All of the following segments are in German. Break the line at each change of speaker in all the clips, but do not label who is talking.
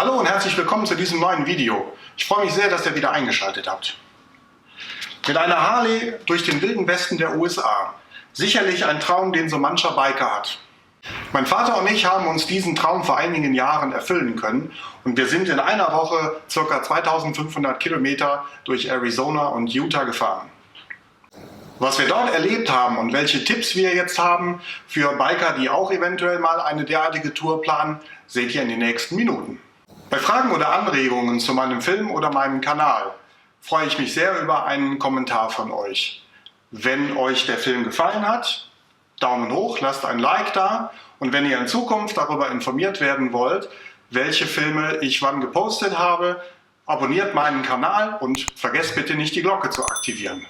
Hallo und herzlich willkommen zu diesem neuen Video. Ich freue mich sehr, dass ihr wieder eingeschaltet habt. Mit einer Harley durch den wilden Westen der USA. Sicherlich ein Traum, den so mancher Biker hat. Mein Vater und ich haben uns diesen Traum vor einigen Jahren erfüllen können und wir sind in einer Woche ca. 2500 Kilometer durch Arizona und Utah gefahren. Was wir dort erlebt haben und welche Tipps wir jetzt haben für Biker, die auch eventuell mal eine derartige Tour planen, seht ihr in den nächsten Minuten. Bei Fragen oder Anregungen zu meinem Film oder meinem Kanal freue ich mich sehr über einen Kommentar von euch. Wenn euch der Film gefallen hat, Daumen hoch, lasst ein Like da und wenn ihr in Zukunft darüber informiert werden wollt, welche Filme ich wann gepostet habe, abonniert meinen Kanal und vergesst bitte nicht die Glocke zu aktivieren.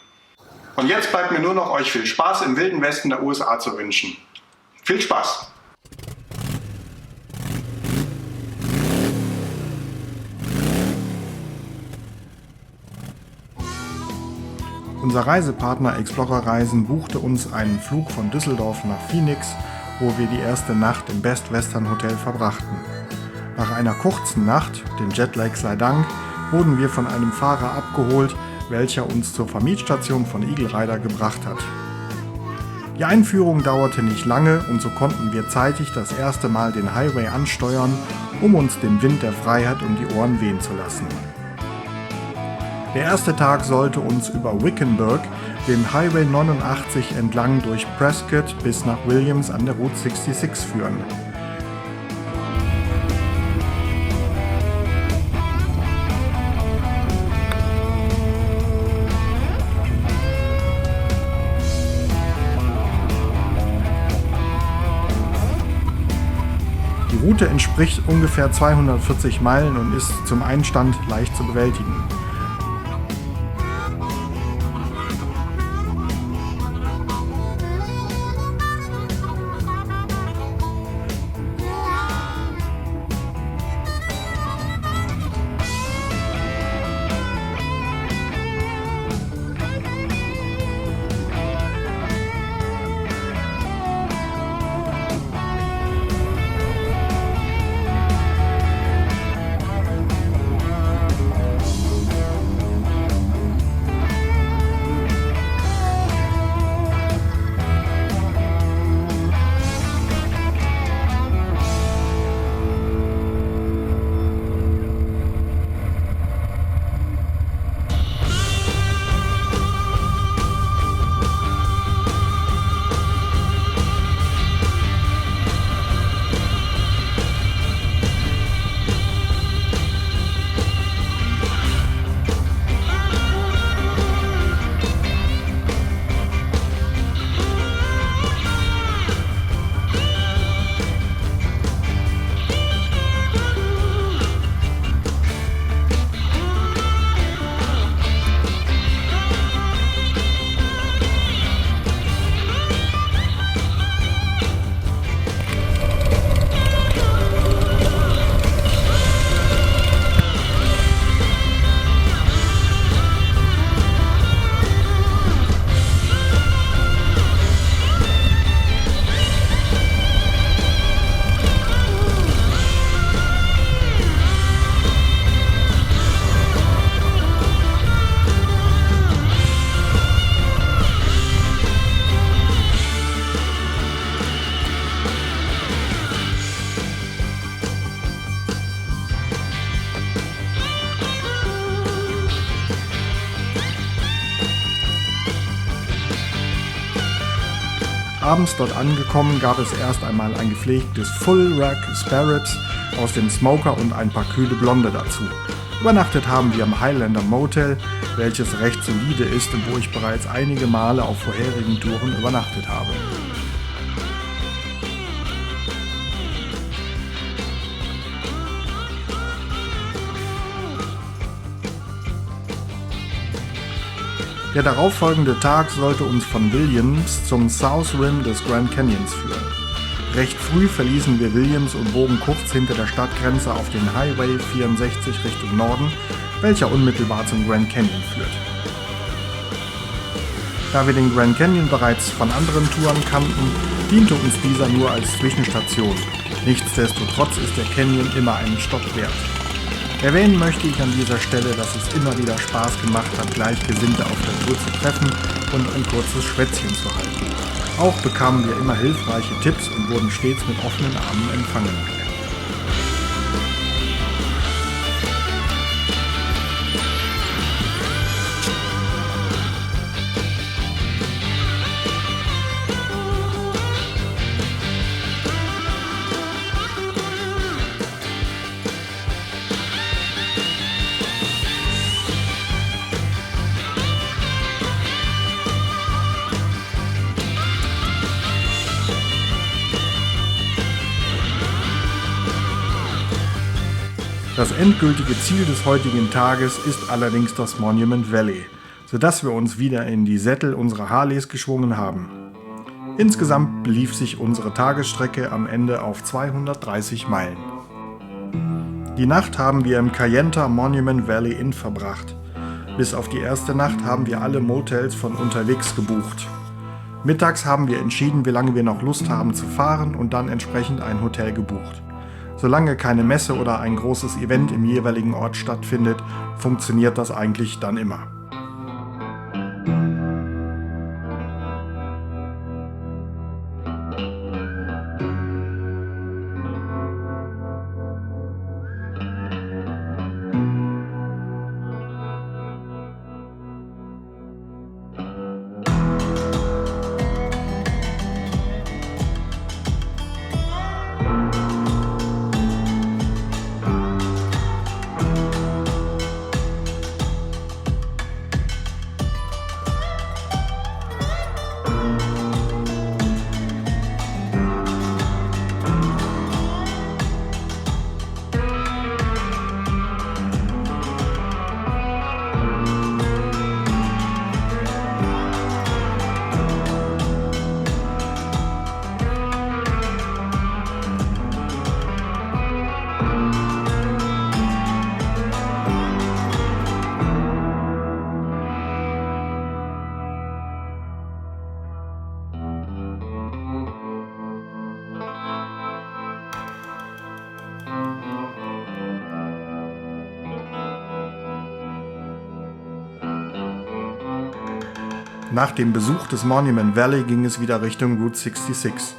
Und jetzt bleibt mir nur noch euch viel Spaß im wilden Westen der USA zu wünschen. Viel Spaß!
Unser Reisepartner Explorer Reisen buchte uns einen Flug von Düsseldorf nach Phoenix, wo wir die erste Nacht im Best Western Hotel verbrachten. Nach einer kurzen Nacht, dem Jetlag sei Dank, wurden wir von einem Fahrer abgeholt, welcher uns zur Vermietstation von Eagle Rider gebracht hat. Die Einführung dauerte nicht lange und so konnten wir zeitig das erste Mal den Highway ansteuern, um uns den Wind der Freiheit um die Ohren wehen zu lassen. Der erste Tag sollte uns über Wickenburg, den Highway 89 entlang durch Prescott bis nach Williams an der Route 66 führen. Die Route entspricht ungefähr 240 Meilen und ist zum Einstand leicht zu bewältigen. Abends dort angekommen gab es erst einmal ein gepflegtes Full Rack Spare Ribs aus dem Smoker und ein paar kühle Blonde dazu. Übernachtet haben wir im Highlander Motel, welches recht solide ist und wo ich bereits einige Male auf vorherigen Touren übernachtet habe. Der darauffolgende Tag sollte uns von Williams zum South Rim des Grand Canyons führen. Recht früh verließen wir Williams und bogen kurz hinter der Stadtgrenze auf den Highway 64 Richtung Norden, welcher unmittelbar zum Grand Canyon führt. Da wir den Grand Canyon bereits von anderen Touren kannten, diente uns dieser nur als Zwischenstation. Nichtsdestotrotz ist der Canyon immer einen Stopp wert. Erwähnen möchte ich an dieser Stelle, dass es immer wieder Spaß gemacht hat, Gleichgesinnte auf der Tour zu treffen und ein kurzes Schwätzchen zu halten. Auch bekamen wir immer hilfreiche Tipps und wurden stets mit offenen Armen empfangen. Das endgültige Ziel des heutigen Tages ist allerdings das Monument Valley, sodass wir uns wieder in die Sättel unserer Harleys geschwungen haben. Insgesamt belief sich unsere Tagesstrecke am Ende auf 230 Meilen. Die Nacht haben wir im Kayenta Monument Valley Inn verbracht. Bis auf die erste Nacht haben wir alle Motels von unterwegs gebucht. Mittags haben wir entschieden, wie lange wir noch Lust haben zu fahren und dann entsprechend ein Hotel gebucht. Solange keine Messe oder ein großes Event im jeweiligen Ort stattfindet, funktioniert das eigentlich dann immer. Nach dem Besuch des Monument Valley ging es wieder Richtung Route 66.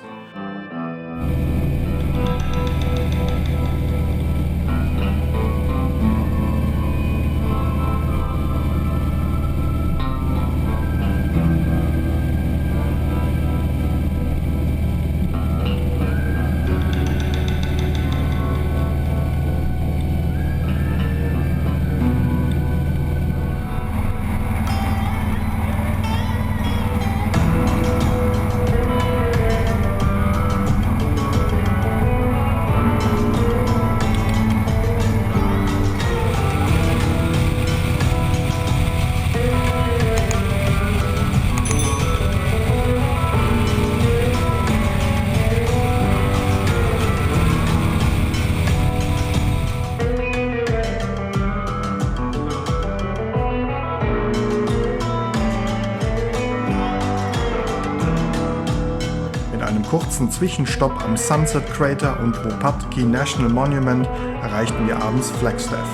Kurzen Zwischenstopp am Sunset Crater und Wopatki National Monument erreichten wir abends Flagstaff.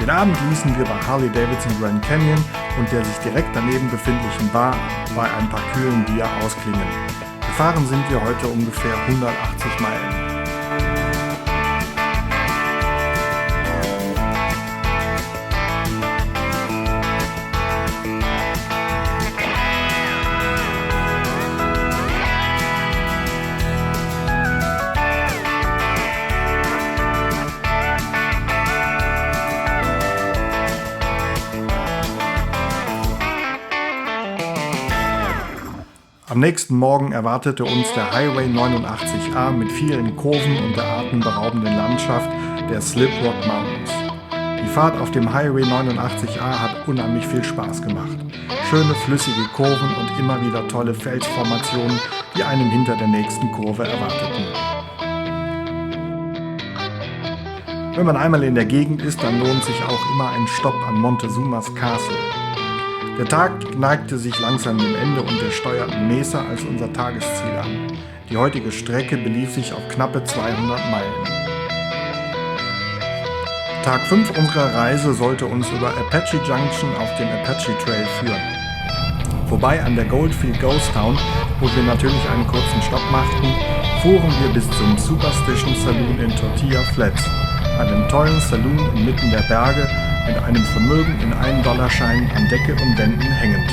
Den Abend ließen wir bei Harley-Davidson Grand Canyon und der sich direkt daneben befindlichen Bar bei ein paar kühlen Bier ausklingen. Gefahren sind wir heute ungefähr 180 Meilen. Am nächsten Morgen erwartete uns der Highway 89A mit vielen Kurven und der atemberaubenden Landschaft der Slip Rock Mountains. Die Fahrt auf dem Highway 89A hat unheimlich viel Spaß gemacht. Schöne flüssige Kurven und immer wieder tolle Felsformationen, die einem hinter der nächsten Kurve erwarteten. Wenn man einmal in der Gegend ist, dann lohnt sich auch immer ein Stopp an Montezumas Castle. Der Tag neigte sich langsam dem Ende und wir steuerten Mesa als unser Tagesziel an. Die heutige Strecke belief sich auf knappe 200 Meilen. Tag 5 unserer Reise sollte uns über Apache Junction auf dem Apache Trail führen. Vorbei an der Goldfield Ghost Town, wo wir natürlich einen kurzen Stopp machten, fuhren wir bis zum Superstition Saloon in Tortilla Flats, einem tollen Saloon inmitten der Berge mit einem Vermögen in $1-Scheinen an Decke und Wänden hängend.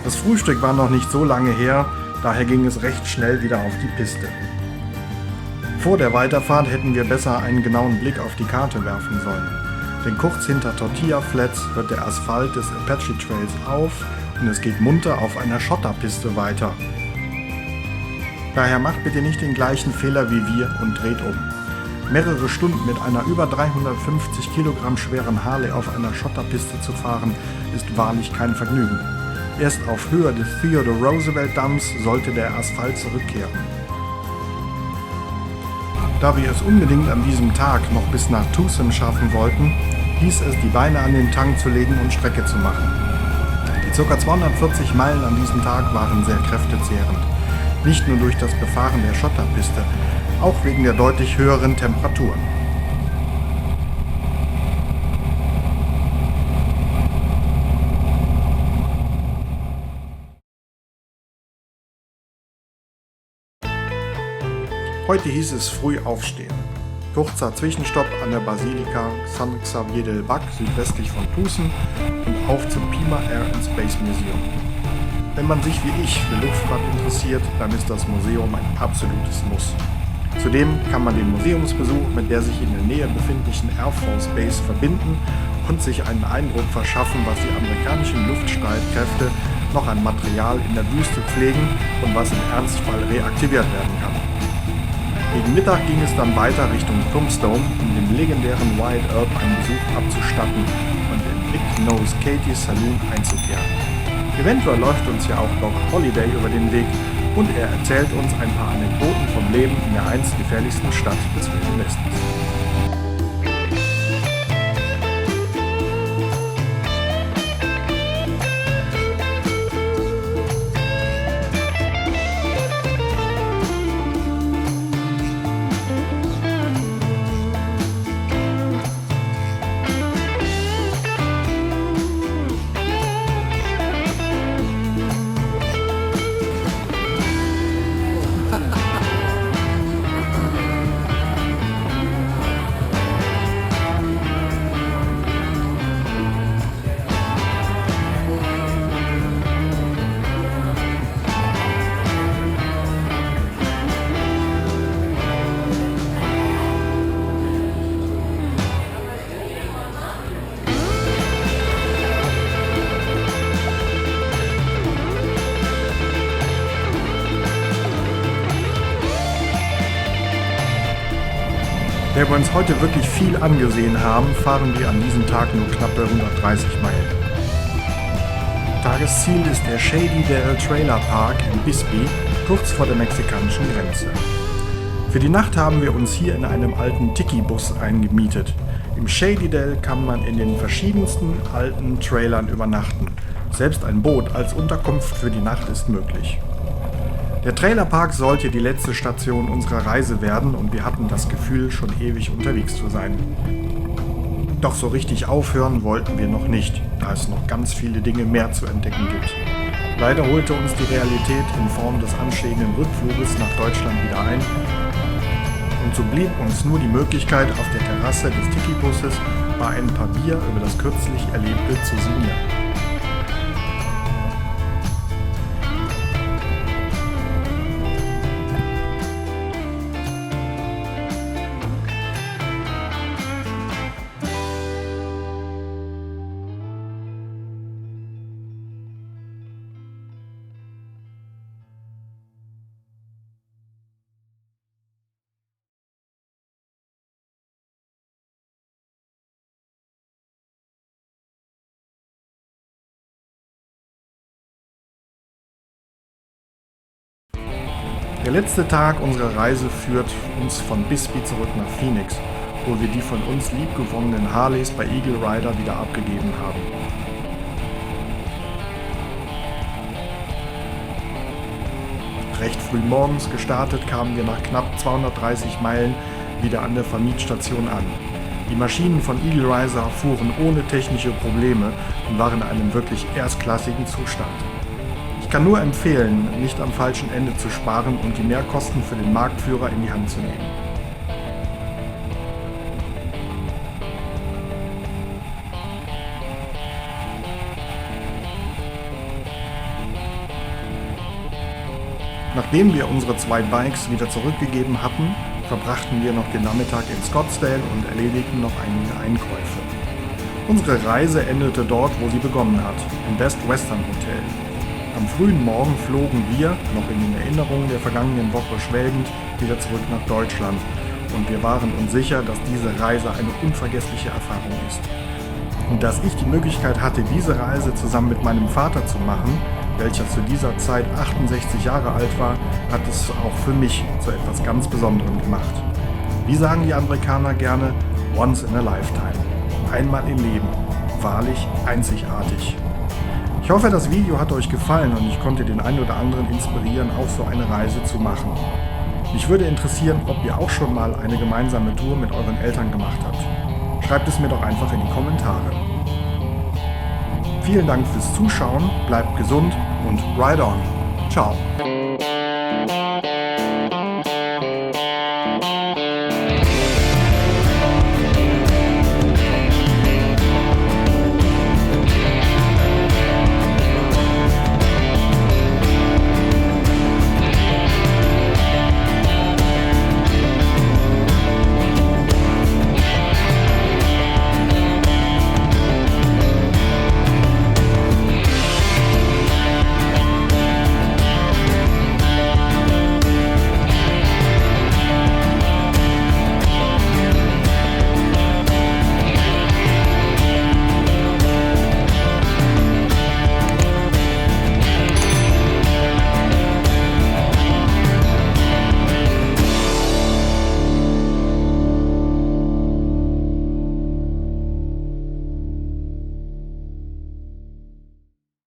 Das Frühstück war noch nicht so lange her, daher ging es recht schnell wieder auf die Piste. Vor der Weiterfahrt hätten wir besser einen genauen Blick auf die Karte werfen sollen, denn kurz hinter Tortilla Flats hört der Asphalt des Apache Trails auf und es geht munter auf einer Schotterpiste weiter. Daher macht bitte nicht den gleichen Fehler wie wir und dreht um. Mehrere Stunden mit einer über 350 Kilogramm schweren Harley auf einer Schotterpiste zu fahren, ist wahrlich kein Vergnügen. Erst auf Höhe des Theodore Roosevelt Damms sollte der Asphalt zurückkehren. Da wir es unbedingt an diesem Tag noch bis nach Tucson schaffen wollten, hieß es, die Beine an den Tank zu legen und Strecke zu machen. Die ca. 240 Meilen an diesem Tag waren sehr kräftezehrend. Nicht nur durch das Befahren der Schotterpiste, auch wegen der deutlich höheren Temperaturen. Heute hieß es früh aufstehen. Kurzer Zwischenstopp an der Basilika San Xavier del Bac südwestlich von Tucson und auf zum Pima Air and Space Museum. Wenn man sich wie ich für Luftfahrt interessiert, dann ist das Museum ein absolutes Muss. Zudem kann man den Museumsbesuch mit der sich in der Nähe befindlichen Air Force Base verbinden und sich einen Eindruck verschaffen, was die amerikanischen Luftstreitkräfte noch an Material in der Wüste pflegen und was im Ernstfall reaktiviert werden kann. Gegen Mittag ging es dann weiter Richtung Tombstone, um dem legendären Wyatt Earp einen Besuch abzustatten und in Big Nose Katie's Saloon einzukehren. Eventuell läuft uns ja auch Doc Holliday über den Weg und er erzählt uns ein paar Anekdoten vom Leben in der einst gefährlichsten Stadt des Wilden Westens. Da wir uns heute wirklich viel angesehen haben, fahren wir an diesem Tag nur knappe 130 Meilen. Tagesziel ist der Shady Dell Trailer Park in Bisbee, kurz vor der mexikanischen Grenze. Für die Nacht haben wir uns hier in einem alten Tiki-Bus eingemietet. Im Shady Dell kann man in den verschiedensten alten Trailern übernachten. Selbst ein Boot als Unterkunft für die Nacht ist möglich. Der Trailerpark sollte die letzte Station unserer Reise werden und wir hatten das Gefühl, schon ewig unterwegs zu sein. Doch so richtig aufhören wollten wir noch nicht, da es noch ganz viele Dinge mehr zu entdecken gibt. Leider holte uns die Realität in Form des anstehenden Rückfluges nach Deutschland wieder ein und so blieb uns nur die Möglichkeit, auf der Terrasse des Tiki-Busses bei ein paar Bier über das kürzlich Erlebte zu sinnieren. Der letzte Tag unserer Reise führt uns von Bisbee zurück nach Phoenix, wo wir die von uns liebgewonnenen Harleys bei Eagle Rider wieder abgegeben haben. Recht früh morgens gestartet kamen wir nach knapp 230 Meilen wieder an der Vermietstation an. Die Maschinen von Eagle Rider fuhren ohne technische Probleme und waren in einem wirklich erstklassigen Zustand. Ich kann nur empfehlen, nicht am falschen Ende zu sparen und die Mehrkosten für den Marktführer in die Hand zu nehmen. Nachdem wir unsere 2 Bikes wieder zurückgegeben hatten, verbrachten wir noch den Nachmittag in Scottsdale und erledigten noch einige Einkäufe. Unsere Reise endete dort, wo sie begonnen hat, im Best Western Hotel. Am frühen Morgen flogen wir, noch in den Erinnerungen der vergangenen Woche schwelgend, wieder zurück nach Deutschland und wir waren uns sicher, dass diese Reise eine unvergessliche Erfahrung ist. Und dass ich die Möglichkeit hatte, diese Reise zusammen mit meinem Vater zu machen, welcher zu dieser Zeit 68 Jahre alt war, hat es auch für mich zu etwas ganz Besonderem gemacht. Wie sagen die Amerikaner gerne, once in a lifetime. Einmal im Leben. Wahrlich einzigartig. Ich hoffe, das Video hat euch gefallen und ich konnte den einen oder anderen inspirieren, auch so eine Reise zu machen. Mich würde interessieren, ob ihr auch schon mal eine gemeinsame Tour mit euren Eltern gemacht habt. Schreibt es mir doch einfach in die Kommentare. Vielen Dank fürs Zuschauen, bleibt gesund und ride on. Ciao.